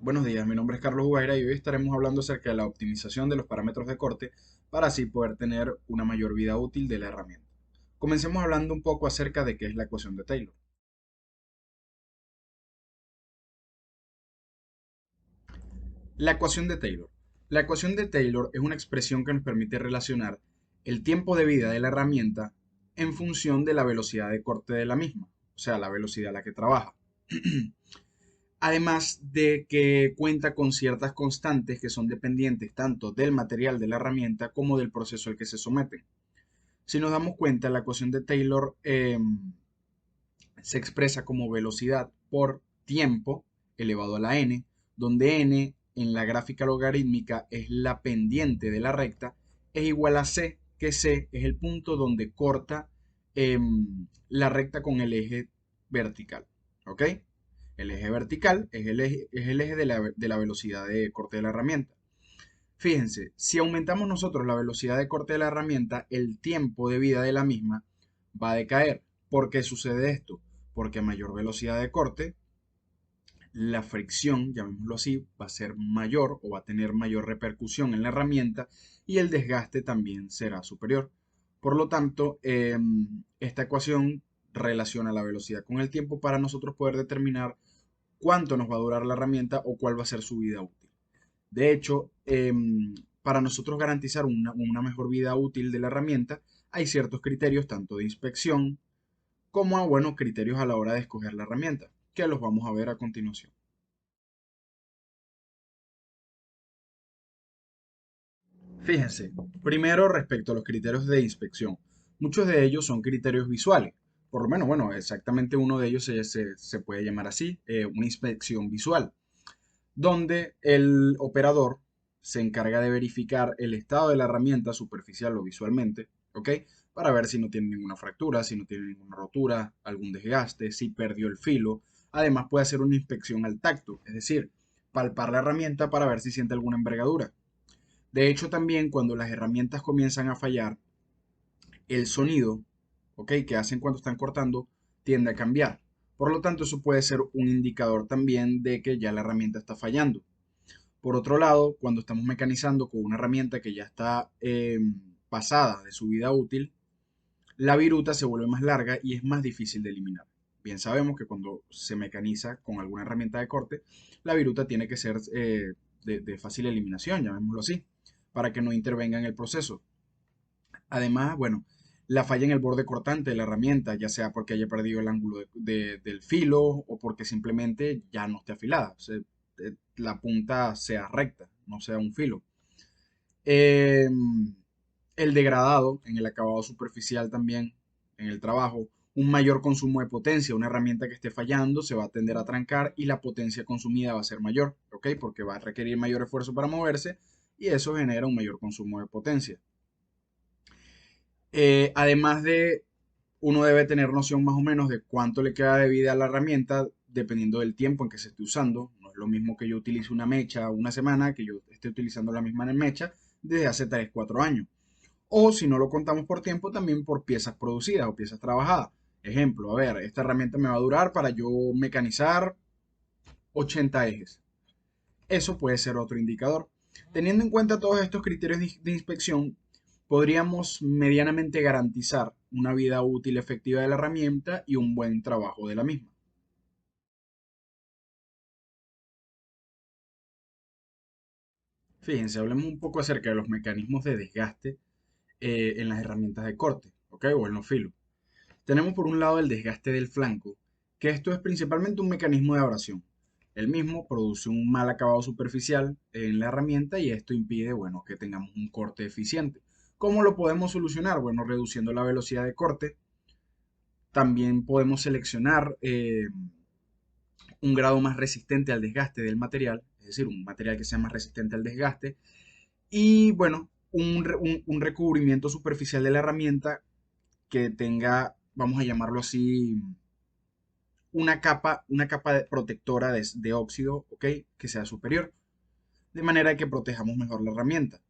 Buenos días, mi nombre es Carlos Ubaira y hoy estaremos hablando acerca de la optimización de los parámetros de corte para así poder tener una mayor vida útil de la herramienta. Comencemos hablando un poco acerca de qué es la ecuación de Taylor. La ecuación de Taylor. La ecuación de Taylor es una expresión que nos permite relacionar el tiempo de vida de la herramienta en función de la velocidad de corte de la misma, o sea, la velocidad a la que trabaja. Además de que cuenta con ciertas constantes que son dependientes tanto del material de la herramienta como del proceso al que se someten. Si nos damos cuenta, la ecuación de Taylor se expresa como velocidad por tiempo elevado a la n, donde n en la gráfica logarítmica es la pendiente de la recta, es igual a c, que c es el punto donde corta la recta con el eje vertical. ¿Ok? El eje vertical es el eje de la velocidad de corte de la herramienta. Fíjense, si aumentamos nosotros la velocidad de corte de la herramienta, el tiempo de vida de la misma va a decaer. ¿Por qué sucede esto? Porque a mayor velocidad de corte, la fricción, llamémoslo así, va a ser mayor o va a tener mayor repercusión en la herramienta y el desgaste también será superior. Por lo tanto, esta ecuación relaciona la velocidad con el tiempo para nosotros poder determinar cuánto nos va a durar la herramienta o cuál va a ser su vida útil. De hecho, para nosotros garantizar una mejor vida útil de la herramienta, hay ciertos criterios, tanto de inspección como a, bueno, criterios a la hora de escoger la herramienta, que los vamos a ver a continuación. Fíjense, primero respecto a los criterios de inspección. Muchos de ellos son criterios visuales. Por lo menos, bueno, exactamente uno de ellos se puede llamar así, una inspección visual, donde el operador se encarga de verificar el estado de la herramienta superficial o visualmente, ¿ok? Para ver si no tiene ninguna fractura, si no tiene ninguna rotura, algún desgaste, si perdió el filo. Además puede hacer una inspección al tacto, es decir, palpar la herramienta para ver si siente alguna envergadura. De hecho, también cuando las herramientas comienzan a fallar, el sonido, ¿ok? Que hacen cuando están cortando, tiende a cambiar. Por lo tanto, eso puede ser un indicador también de que ya la herramienta está fallando. Por otro lado, cuando estamos mecanizando con una herramienta que ya está pasada de su vida útil, la viruta se vuelve más larga y es más difícil de eliminar. Bien sabemos que cuando se mecaniza con alguna herramienta de corte, la viruta tiene que ser de fácil eliminación, llamémoslo así, para que no intervenga en el proceso. Además, bueno, la falla en el borde cortante de la herramienta, ya sea porque haya perdido el ángulo del filo o porque simplemente ya no esté afilada. O sea, la punta sea recta, no sea un filo. Eh, el degradado en el acabado superficial también, en el trabajo. Un mayor consumo de potencia, una herramienta que esté fallando se va a tender a trancar y la potencia consumida va a ser mayor, ¿ok? Porque va a requerir mayor esfuerzo para moverse y eso genera un mayor consumo de potencia. Además de, uno debe tener noción más o menos de cuánto le queda de vida a la herramienta dependiendo del tiempo en que se esté usando. No es lo mismo que yo utilice una mecha una semana que yo esté utilizando la misma mecha desde hace 3 4 años. O si no lo contamos por tiempo, también por piezas producidas o piezas trabajadas. Ejemplo, a ver, esta herramienta me va a durar para yo mecanizar 80 ejes. Eso puede ser otro indicador. Teniendo en cuenta todos estos criterios de inspección, podríamos medianamente garantizar una vida útil efectiva de la herramienta y un buen trabajo de la misma. Fíjense, hablemos un poco acerca de los mecanismos de desgaste en las herramientas de corte, ¿ok? O en los filos. Tenemos por un lado el desgaste del flanco, que esto es principalmente un mecanismo de abrasión. El mismo produce un mal acabado superficial en la herramienta y esto impide, bueno, que tengamos un corte eficiente. ¿Cómo lo podemos solucionar? Bueno, reduciendo la velocidad de corte. También podemos seleccionar un grado más resistente al desgaste del material, es decir, un material que sea más resistente al desgaste. Y bueno, un recubrimiento superficial de la herramienta que tenga, vamos a llamarlo así, una capa protectora de óxido, ¿ok? Que sea superior, de manera que protejamos mejor la herramienta.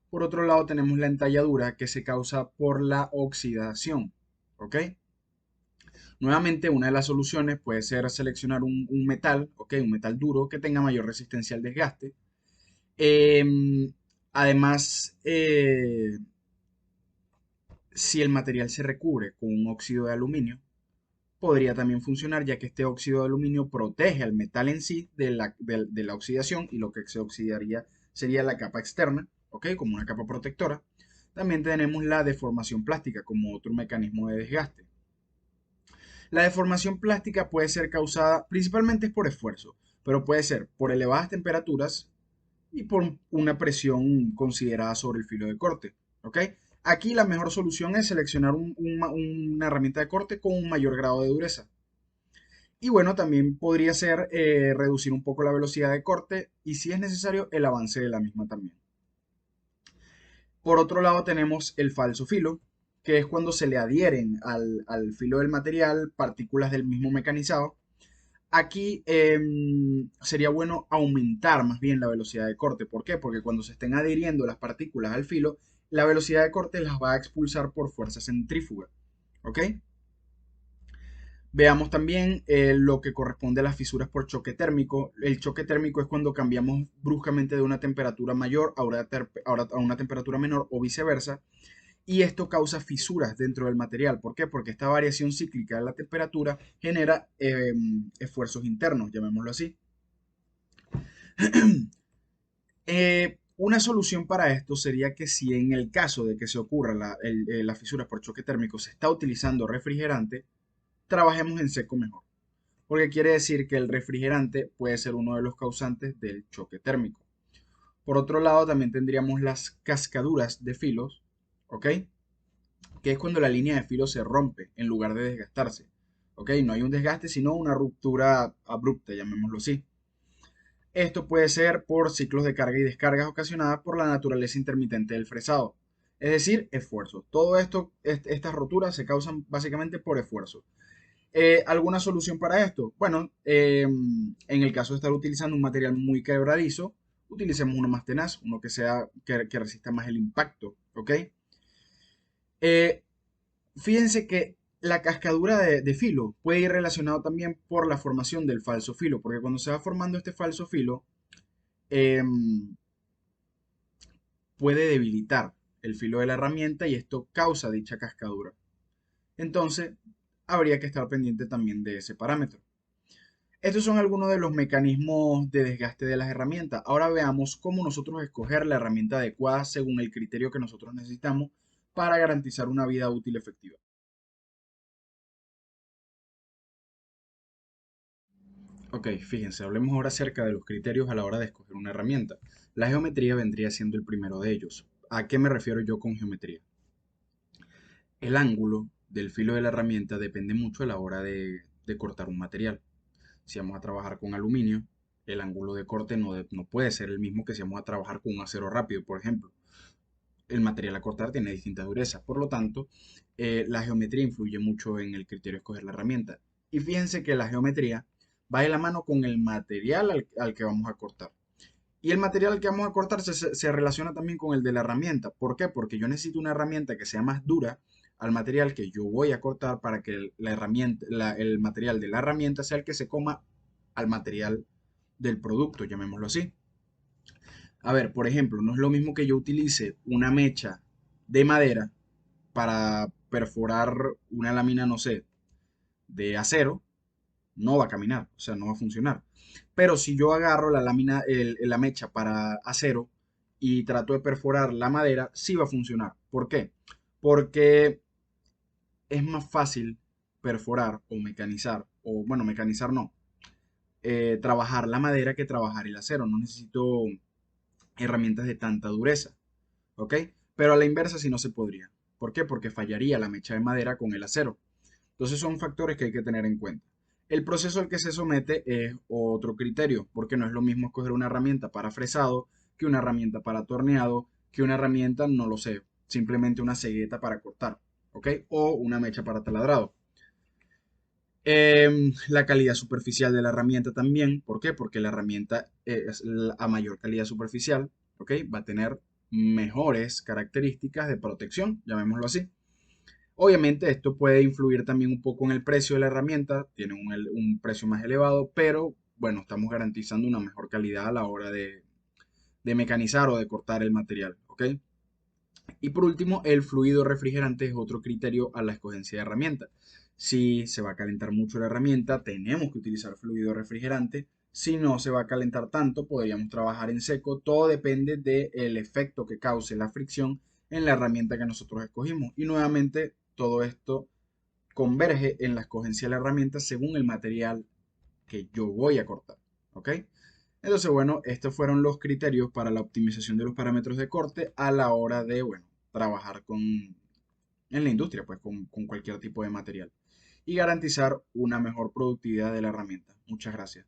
Por otro lado, tenemos la entalladura que se causa por la oxidación, ¿ok? Nuevamente, una de las soluciones puede ser seleccionar un metal, ¿ok? Un metal duro que tenga mayor resistencia al desgaste. Em, Además, si el material se recubre con un óxido de aluminio, podría también funcionar ya que este óxido de aluminio protege al metal en sí de la oxidación y lo que se oxidaría sería la capa externa, ¿ok? Como una capa protectora. También tenemos la deformación plástica como otro mecanismo de desgaste. La deformación plástica puede ser causada principalmente por esfuerzo, pero puede ser por elevadas temperaturas y por una presión considerada sobre el filo de corte, ¿ok? Aquí la mejor solución es seleccionar una herramienta de corte con un mayor grado de dureza. Y bueno, también podría ser reducir un poco la velocidad de corte y si es necesario el avance de la misma también. Por otro lado tenemos el falso filo, que es cuando se le adhieren al filo del material partículas del mismo mecanizado. Aquí sería bueno aumentar más bien la velocidad de corte. ¿Por qué? Porque cuando se estén adhiriendo las partículas al filo, la velocidad de corte las va a expulsar por fuerza centrífuga. ¿Ok? Veamos también lo que corresponde a las fisuras por choque térmico. El choque térmico es cuando cambiamos bruscamente de una temperatura mayor ahora a una temperatura menor o viceversa. Y esto causa fisuras dentro del material. ¿Por qué? Porque esta variación cíclica de la temperatura genera esfuerzos internos, llamémoslo así. Una solución para esto sería que si en el caso de que se ocurra la fisura por choque térmico se está utilizando refrigerante, trabajemos en seco mejor, porque quiere decir que el refrigerante puede ser uno de los causantes del choque térmico. Por otro lado, también tendríamos las cascaduras de filos, ¿ok? Que es cuando la línea de filo se rompe en lugar de desgastarse, ¿ok? No hay un desgaste, sino una ruptura abrupta, llamémoslo así. Esto puede ser por ciclos de carga y descargas ocasionadas por la naturaleza intermitente del fresado, es decir, esfuerzo. Todo esto, estas roturas se causan básicamente por esfuerzo. ¿Alguna solución para esto? Bueno, en el caso de estar utilizando un material muy quebradizo, utilicemos uno más tenaz, uno que resista más el impacto, ¿ok? Eh, Fíjense que la cascadura de filo puede ir relacionado también por la formación del falso filo, porque cuando se va formando este falso filo, em, puede debilitar el filo de la herramienta y esto causa dicha cascadura. Entonces, habría que estar pendiente también de ese parámetro. Estos son algunos de los mecanismos de desgaste de las herramientas. Ahora veamos cómo nosotros escoger la herramienta adecuada según el criterio que nosotros necesitamos para garantizar una vida útil efectiva. Ok, fíjense, hablemos ahora acerca de los criterios a la hora de escoger una herramienta. La geometría vendría siendo el primero de ellos. ¿A qué me refiero yo con geometría? El ángulo del filo de la herramienta depende mucho a la hora de cortar un material. Si vamos a trabajar con aluminio, el ángulo de corte no puede ser el mismo que si vamos a trabajar con un acero rápido, por ejemplo. El material a cortar tiene distintas durezas, por lo tanto, la geometría influye mucho en el criterio de escoger la herramienta. Y fíjense que la geometría va de la mano con el material al que vamos a cortar. Y el material al que vamos a cortar se relaciona también con el de la herramienta. ¿Por qué? Porque yo necesito una herramienta que sea más dura al material que yo voy a cortar para que el material de la herramienta sea el que se coma al material del producto, llamémoslo así. A ver, por ejemplo, no es lo mismo que yo utilice una mecha de madera para perforar una lámina, no sé, de acero, no va a caminar, o sea, no va a funcionar. Pero si yo agarro la lámina, la mecha para acero y trato de perforar la madera, sí va a funcionar. ¿Por qué? Porque es más fácil perforar o mecanizar, o bueno, mecanizar no, trabajar la madera que trabajar el acero. No necesito herramientas de tanta dureza, ¿ok? Pero a la inversa sí no se podría. ¿Por qué? Porque fallaría la mecha de madera con el acero. Entonces son factores que hay que tener en cuenta. El proceso al que se somete es otro criterio, porque no es lo mismo escoger una herramienta para fresado que una herramienta para torneado, que una herramienta, no lo sé, simplemente una cegueta para cortar, ¿ok? O una mecha para taladrado. La calidad superficial de la herramienta también, ¿por qué? Porque la herramienta a mayor calidad superficial, ¿ok? Va a tener mejores características de protección, llamémoslo así. Obviamente esto puede influir también un poco en el precio de la herramienta, tiene un precio más elevado, pero bueno, estamos garantizando una mejor calidad a la hora de mecanizar o de cortar el material, ¿ok? Y por último, el fluido refrigerante es otro criterio a la escogencia de herramienta. Si se va a calentar mucho la herramienta, tenemos que utilizar fluido refrigerante. Si no se va a calentar tanto, podríamos trabajar en seco. Todo depende del efecto que cause la fricción en la herramienta que nosotros escogimos. Y nuevamente, todo esto converge en la escogencia de la herramienta según el material que yo voy a cortar. ¿Ok? Entonces, bueno, estos fueron los criterios para la optimización de los parámetros de corte a la hora de, bueno, trabajar en la industria, pues con cualquier tipo de material y garantizar una mejor productividad de la herramienta. Muchas gracias.